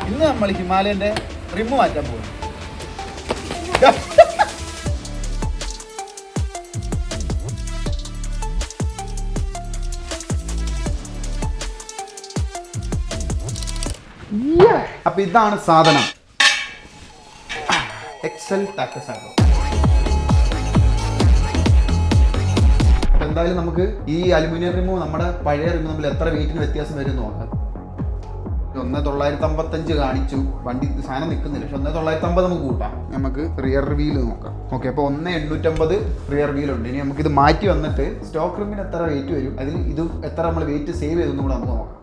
ഇന്ന് നമ്മൾ ഹിമാലയന്റെ റിമ്മ് മാറ്റാൻ പോകും. അപ്പൊ ഇതാണ് സാധനം, എക്സൽ ടാക്കസാഗോ. അപ്പൊ എന്തായാലും നമുക്ക് ഈ അലുമിനിയം റിമ്മും നമ്മുടെ പഴയ റിമ്മും തമ്മിൽ എത്ര വെയിറ്റിന് വ്യത്യാസം വരും നോക്കാം. 1955 കാണിച്ചു, വണ്ടി സാധനം നിൽക്കുന്നില്ല, പക്ഷെ 1950 നമുക്ക് കൂട്ടാം. നമുക്ക് റിയർ വീല് നോക്കാം. ഓക്കെ, അപ്പോൾ 1850 റിയർ വീലുണ്ട്. ഇനി നമുക്ക് ഇത് മാറ്റി വന്നിട്ട് സ്റ്റോക്ക് റിമ്മിന് എത്ര വെയിറ്റ് വരും, അതിൽ ഇത് എത്ര നമ്മൾ വെയിറ്റ് സേവ് ചെയ്തെന്നും കൂടെ നമുക്ക് നോക്കാം.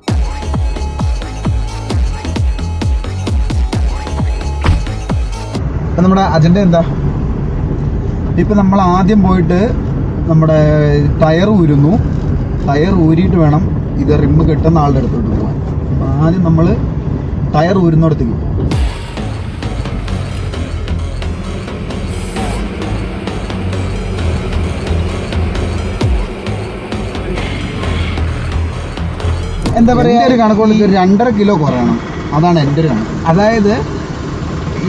അപ്പം നമ്മുടെ അജണ്ട എന്താ? ഇപ്പം നമ്മൾ ആദ്യം പോയിട്ട് നമ്മുടെ ടയർ ഊരുന്നു. ടയർ ഊരിയിട്ട് വേണം ഇത് റിമ്മ് കെട്ടുന്ന ആളുടെ അടുത്തോട്ട് പോകാൻ. അപ്പം ആദ്യം നമ്മൾ ടയർ ഊരുന്നിടത്തേക്ക് പോകും. എന്താ പറയുക, ഒരു കണക്കുകൊണ്ട് 2.5 കിലോ കുറയണം. അതാണ് എൻ്റെ ഒരു കണക്ക്. അതായത്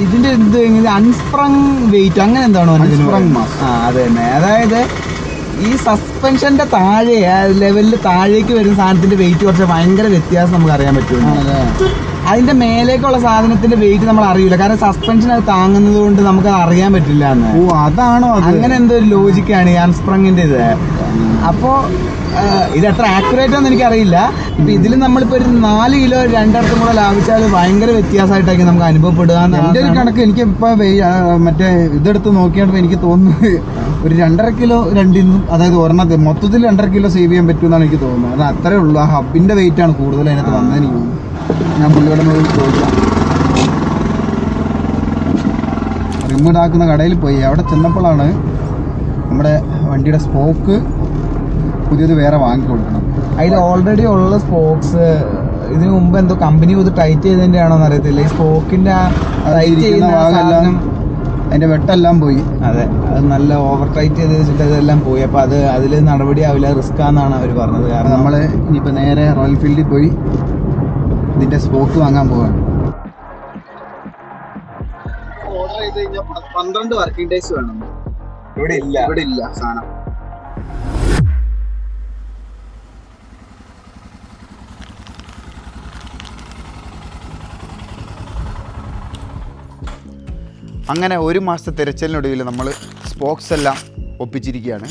ഇതിന്റെ ഇത് അൺസ്പ്രങ് വെയിറ്റ് അങ്ങനെ എന്താണോ? Unsprung mass. അത് തന്നെ. അതായത് ഈ സസ്പെൻഷന്റെ താഴെ ലെവലിൽ താഴേക്ക് വരുന്ന സാധനത്തിന്റെ വെയിറ്റ് കുറച്ച് ഭയങ്കര വ്യത്യാസം നമുക്ക് അറിയാൻ പറ്റും. അതിന്റെ മേലേക്കുള്ള സാധനത്തിന്റെ വെയിറ്റ് നമ്മൾ അറിയില്ല, കാരണം സസ്പെൻഷൻ അത് താങ്ങുന്നത് കൊണ്ട് നമുക്ക് അത് അറിയാൻ പറ്റില്ല എന്ന്. ഓ, അതാണോ? അങ്ങനെ എന്തോ ഒരു ലോജിക്കാണ് ഈ അൺസ്പ്രങ്ങിന്റെ ഇത്. അപ്പോ ഇത് എത്ര ആക്യുറേറ്റ് ആണെന്ന് എനിക്കറിയില്ല. ഇപ്പൊ ഇതിൽ നമ്മളിപ്പോ ഒരു 4 കിലോ 2.5 കൂടെ ലാഭിച്ചാൽ ഭയങ്കര വ്യത്യാസമായിട്ടായിരിക്കും നമുക്ക് അനുഭവപ്പെടുക. എൻ്റെ ഒരു കണക്ക് എനിക്ക് ഇപ്പൊ മറ്റേ ഇതെടുത്ത് നോക്കിയപ്പോൾ എനിക്ക് തോന്നുന്നത് ഒരു 2.5 കിലോ രണ്ടിന്നും, അതായത് ഒരെണ്ണത്തിൽ മൊത്തത്തിൽ 2.5 കിലോ സേവ് ചെയ്യാൻ പറ്റുമെന്നാണ് എനിക്ക് തോന്നുന്നത്. അത് അത്രേ ഉള്ളൂ. ആ ഹബിന്റെ വെയിറ്റ് ആണ് കൂടുതൽ അതിനകത്ത് വന്നതെന്ന് എനിക്ക് തോന്നുന്നു. ഞാൻ പുള്ളിയോടെ ചോദിക്കാം. റിമ്മിടാക്കുന്ന കടയിൽ പോയി. അവിടെ ചെന്നപ്പോഴാണ് നമ്മുടെ വണ്ടിയുടെ സ്പോക്ക് പുതിയത് വേറെ വാങ്ങി കൊടുക്കണം. അതിൽ ഓൾറെഡി ഉള്ള സ്പോക്സ് ഇതിനു മുമ്പ് എന്തോ കമ്പനി ഇത് ടൈറ്റ് ചെയ്തതിന്റെ ആണോ എന്ന് അറിയത്തില്ല. ഈ സ്പോക്കിന്റെ ഭാഗമെല്ലാം അതിന്റെ വെട്ടെല്ലാം പോയി. അതെ, അത് നല്ല ഓവർ ടൈറ്റ് ചെയ്ത് വെച്ചിട്ട് അതെല്ലാം പോയി. അപ്പൊ അതിൽ നടപടി ആവില്ല, റിസ്ക് ആണെന്നാണ് അവർ പറഞ്ഞത്. കാരണം നമ്മള് ഇനിയിപ്പോ നേരെ റോയൽ എൻഫീൽഡിൽ പോയി ഇതിന്റെ സ്പോക്ക് വാങ്ങാൻ പോവാണ്. ഓർഡർ ചെയ്ത് കഴിഞ്ഞാൽ 12 വർക്കിംഗ് ഡേയ്സ് വേണം. ഇവിടെ ഇല്ല സാധനം. അങ്ങനെ 1 മാസത്തെ തിരച്ചിലിനൊടുവിൽ നമ്മൾ സ്പോക്സ് എല്ലാം ഒപ്പിച്ചിരിക്കുകയാണ്.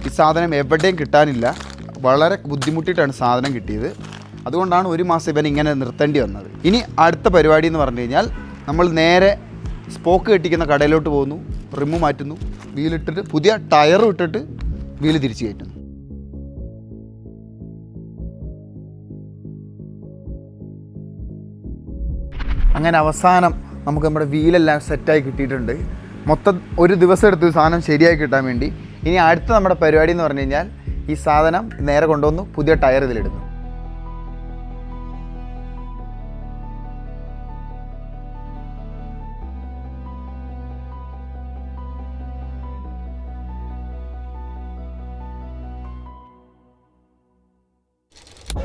ഈ സാധനം എവിടെയും കിട്ടാനില്ല. വളരെ ബുദ്ധിമുട്ടിയിട്ടാണ് സാധനം കിട്ടിയത്. അതുകൊണ്ടാണ് 1 മാസം ഇവൻ ഇങ്ങനെ നിർത്തേണ്ടി വന്നത്. ഇനി അടുത്ത പരിപാടി എന്ന് പറഞ്ഞു കഴിഞ്ഞാൽ നമ്മൾ നേരെ സ്പോക്ക് കെട്ടിക്കുന്ന കടയിലോട്ട് പോകുന്നു, റിമ്മ് മാറ്റുന്നു, വീലിട്ടിട്ട് പുതിയ ടയറും ഇട്ടിട്ട് വീല് തിരിച്ച് കയറ്റുന്നു. അങ്ങനെ അവസാനം നമുക്ക് നമ്മുടെ വീലെല്ലാം സെറ്റായി കിട്ടിയിട്ടുണ്ട്. മൊത്തം ഒരു ദിവസം എടുത്ത് സാധനം ശരിയായി കിട്ടാൻ വേണ്ടി. ഇനി അടുത്ത നമ്മുടെ പരിപാടി എന്ന് പറഞ്ഞു കഴിഞ്ഞാൽ ഈ സാധനം നേരെ കൊണ്ടുവന്നു പുതിയ ടയർ ഇതിലിടുന്നു.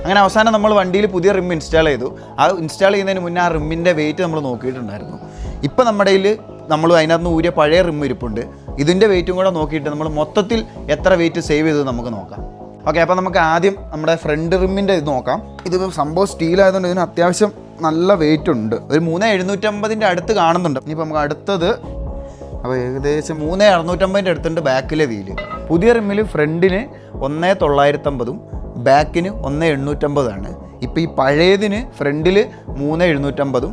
അങ്ങനെ അവസാനം നമ്മൾ വണ്ടിയിൽ പുതിയ റിം ഇൻസ്റ്റാൾ ചെയ്തു. ആ ഇൻസ്റ്റാൾ ചെയ്യുന്നതിന് മുന്നേ ആ റിമ്മിൻ്റെ വെയിറ്റ് നമ്മൾ നോക്കിയിട്ടുണ്ടായിരുന്നു. ഇപ്പം നമ്മുടെ കയ്യിൽ നമ്മൾ അതിനകത്ത് ഊരിയ പഴയ റിം ഇരിപ്പുണ്ട്. ഇതിൻ്റെ വെയിറ്റും കൂടെ നോക്കിയിട്ട് നമ്മൾ മൊത്തത്തിൽ എത്ര വെയിറ്റ് സേവ് ചെയ്ത് നമുക്ക് നോക്കാം. ഓക്കെ, അപ്പോൾ നമുക്ക് ആദ്യം നമ്മുടെ ഫ്രണ്ട് റിമ്മിൻ്റെ ഇത് നോക്കാം. ഇത് സംഭവം സ്റ്റീലായതുകൊണ്ട് ഇതിന് അത്യാവശ്യം നല്ല വെയിറ്റ് ഉണ്ട്. ഒരു 3750 അടുത്ത് കാണുന്നുണ്ട്. ഇനിയിപ്പോൾ നമുക്ക് അടുത്തത് അപ്പോൾ ഏകദേശം 3650 അടുത്തുണ്ട് ബാക്കിലെ വീല്. പുതിയ റിമ്മിൽ ഫ്രണ്ടിന് 1950 ബാക്കിന് 1850 ഇപ്പോൾ ഈ പഴയതിന് ഫ്രണ്ടിൽ 3750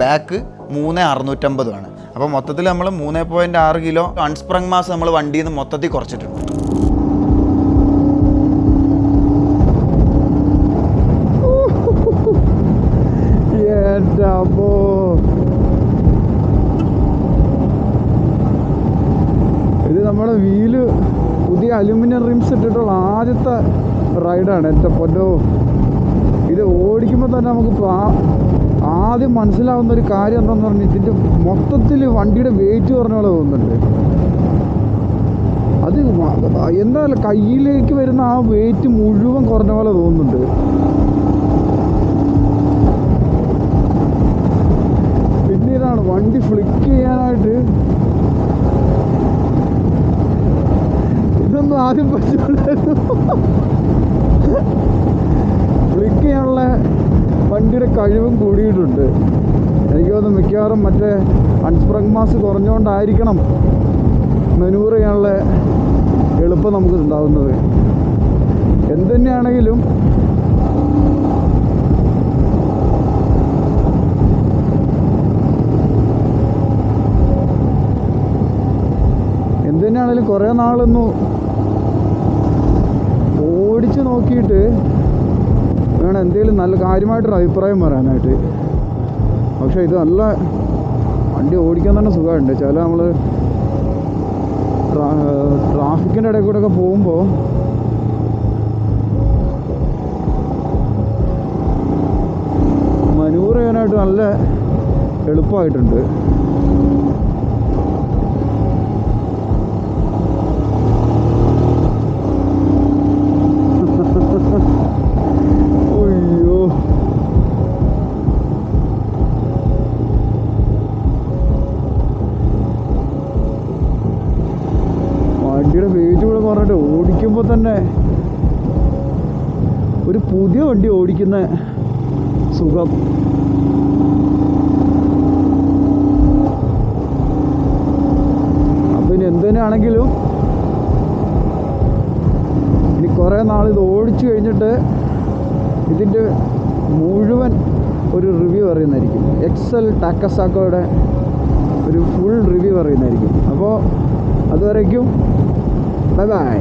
ബാക്ക് 3650 അപ്പോൾ മൊത്തത്തിൽ നമ്മൾ 3.6 കിലോ അൺസ്പ്രങ് മാസ് നമ്മൾ വണ്ടിയിൽ നിന്ന് മൊത്തത്തിൽ കുറച്ചിട്ടുണ്ട്. ഇത് നമ്മുടെ വീല് പുതിയ അലുമിനിയം റിംസ് ഇട്ടിട്ടുള്ള ആദ്യത്തെ റൈഡാണ്. എൻ്റെ പൊന്നോ, ഇത് ഓടിക്കുമ്പോൾ തന്നെ നമുക്ക് ആദ്യം മനസ്സിലാവുന്ന ഒരു കാര്യം എന്താണെന്ന് പറഞ്ഞാൽ ഇതിൻ്റെ മൊത്തത്തിൽ വണ്ടിയുടെ വെയിറ്റ് കുറഞ്ഞ പോലെ തോന്നുന്നുണ്ട്. അത് എന്താ കയ്യിലേക്ക് വരുന്ന ആ വെയിറ്റ് മുഴുവൻ കുറഞ്ഞ പോലെ തോന്നുന്നുണ്ട്. ആദ്യം പറ്റുള്ളായിരുന്നു. ക്ലിക്ക് ചെയ്യാനുള്ള വണ്ടിയുടെ കഴിവും കൂടിയിട്ടുണ്ട്. എനിക്ക് തോന്നുന്നു മിക്കവാറും മറ്റേ അൺസ്പ്രങ് മാസ് കുറഞ്ഞുകൊണ്ടായിരിക്കണം മെനൂർ ചെയ്യാനുള്ള എളുപ്പം നമുക്ക് ഉണ്ടാകുന്നത്. എന്തുതന്നെയാണെങ്കിലും കുറേ നാളൊന്ന് ഓടിച്ച് നോക്കിയിട്ട് വേണം എന്തെങ്കിലും നല്ല കാര്യമായിട്ടൊരു അഭിപ്രായം പറയാനായിട്ട്. പക്ഷേ ഇത് നല്ല വണ്ടി ഓടിക്കാൻ തന്നെ സുഖമുണ്ട്. ചില നമ്മൾ ട്രാഫിക്കിൻ്റെ ഇടയിൽ കൂടെ ഒക്കെ പോകുമ്പോൾ മനൂർ ചെയ്യാനായിട്ട് നല്ല എളുപ്പമായിട്ടുണ്ട്. വണ്ടിയുടെ വെയിറ്റ് കൂടെ പറഞ്ഞിട്ട് ഓടിക്കുമ്പോൾ തന്നെ ഒരു പുതിയ വണ്ടി ഓടിക്കുന്ന സുഖം. അപ്പം ഇനി എന്ത് തന്നെയാണെങ്കിലും ഇനി കുറേ നാൾ ഇത് ഓടിച്ചു കഴിഞ്ഞിട്ട് ഇതിൻ്റെ മുഴുവൻ ഒരു റിവ്യൂ പറയുന്നതായിരിക്കും. എക്സൽ ടാക്കസാക്കോയുടെ ഒരു ഫുൾ റിവ്യൂ പറയുന്നതായിരിക്കും. അപ്പോൾ അതുവരേക്കും ബൈ ബൈ.